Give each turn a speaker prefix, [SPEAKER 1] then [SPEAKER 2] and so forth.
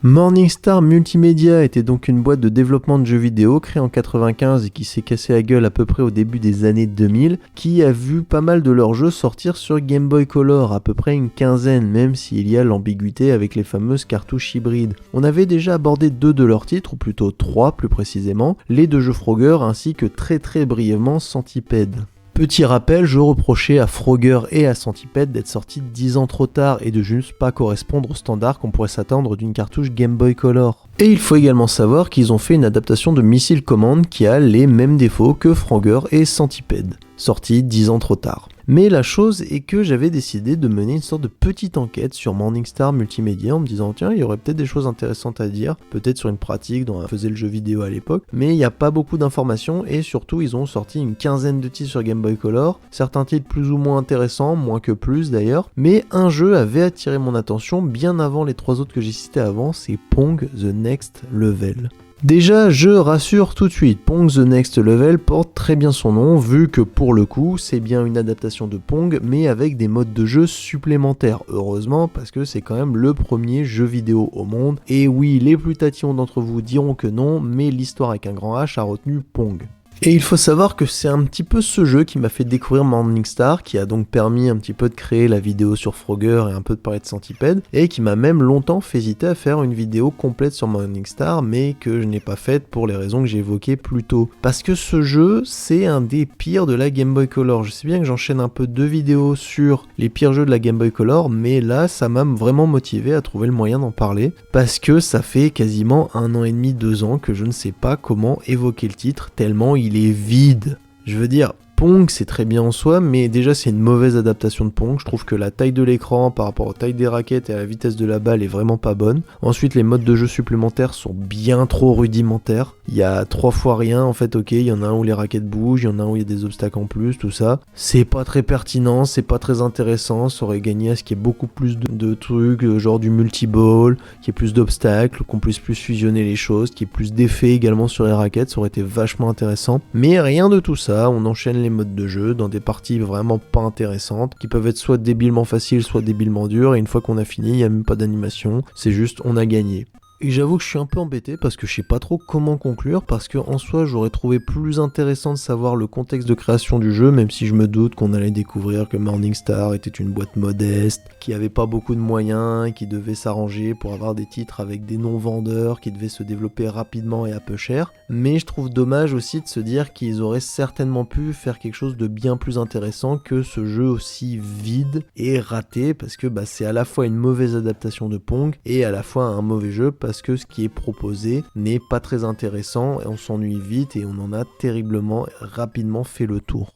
[SPEAKER 1] Morningstar Multimedia était donc une boîte de développement de jeux vidéo créée en 95 et qui s'est cassé la gueule à peu près au début des années 2000, qui a vu pas mal de leurs jeux sortir sur Game Boy Color, à peu près une quinzaine, même s'il y a l'ambiguïté avec les fameuses cartouches hybrides. On avait déjà abordé 2 de leurs titres, ou plutôt 3 plus précisément, les 2 jeux Frogger ainsi que très brièvement Centipede. Petit rappel, je reprochais à Frogger et à Centipede d'être sortis 10 ans trop tard et de juste pas correspondre aux standards qu'on pourrait s'attendre d'une cartouche Game Boy Color. Et il faut également savoir qu'ils ont fait une adaptation de Missile Command qui a les mêmes défauts que Frogger et Centipede, sortis 10 ans trop tard. Mais la chose est que j'avais décidé de mener une sorte de petite enquête sur Morningstar Multimedia en me disant tiens, il y aurait peut-être des choses intéressantes à dire, peut-être sur une pratique dont on faisait le jeu vidéo à l'époque, mais il n'y a pas beaucoup d'informations et surtout ils ont sorti une quinzaine de titres sur Game Boy Color, certains titres plus ou moins intéressants, moins que plus d'ailleurs, mais un jeu avait attiré mon attention bien avant les 3 autres que j'ai cités avant, c'est Pong The Next Level. Déjà, je rassure tout de suite, Pong The Next Level porte très bien son nom, vu que pour le coup, c'est bien une adaptation de Pong, mais avec des modes de jeu supplémentaires, heureusement, parce que c'est quand même le premier jeu vidéo au monde, et oui, les plus tatillons d'entre vous diront que non, mais l'histoire avec un grand H a retenu Pong. Et il faut savoir que c'est un petit peu ce jeu qui m'a fait découvrir Morningstar, qui a donc permis un petit peu de créer la vidéo sur Frogger et un peu de parler de Centipede, et qui m'a même longtemps fait hésiter à faire une vidéo complète sur Morningstar, mais que je n'ai pas faite pour les raisons que j'ai évoquées plus tôt. Parce que ce jeu, c'est un des pires de la Game Boy Color. Je sais bien que j'enchaîne un peu 2 vidéos sur les pires jeux de la Game Boy Color, mais là, ça m'a vraiment motivé à trouver le moyen d'en parler, parce que ça fait quasiment 1 an et demi, 2 ans que je ne sais pas comment évoquer le titre, tellement il est vide. Je veux dire, Pong c'est très bien en soi, mais déjà c'est une mauvaise adaptation de Pong. Je trouve que la taille de l'écran par rapport aux tailles des raquettes et à la vitesse de la balle est vraiment pas bonne. Ensuite les modes de jeu supplémentaires sont bien trop rudimentaires. Il y a 3 fois rien en fait, ok, il y en a un où les raquettes bougent, il y en a un où il y a des obstacles en plus, tout ça. C'est pas très pertinent, c'est pas très intéressant, ça aurait gagné à ce qu'il y ait beaucoup plus de trucs, genre du multi-ball, qu'il y ait plus d'obstacles, qu'on puisse plus fusionner les choses, qu'il y ait plus d'effets également sur les raquettes, ça aurait été vachement intéressant. Mais rien de tout ça, on enchaîne les modes de jeu dans des parties vraiment pas intéressantes qui peuvent être soit débilement faciles soit débilement dures et une fois qu'on a fini il n'y a même pas d'animation, c'est juste on a gagné. Et j'avoue que je suis un peu embêté parce que je sais pas trop comment conclure, parce que en soi j'aurais trouvé plus intéressant de savoir le contexte de création du jeu, même si je me doute qu'on allait découvrir que Morningstar était une boîte modeste, qui avait pas beaucoup de moyens, qui devait s'arranger pour avoir des titres avec des non-vendeurs, qui devaient se développer rapidement et à peu cher. Mais je trouve dommage aussi de se dire qu'ils auraient certainement pu faire quelque chose de bien plus intéressant que ce jeu aussi vide et raté, parce que c'est à la fois une mauvaise adaptation de Pong et à la fois un mauvais jeu, parce que ce qui est proposé n'est pas très intéressant et on s'ennuie vite et on en a terriblement rapidement fait le tour.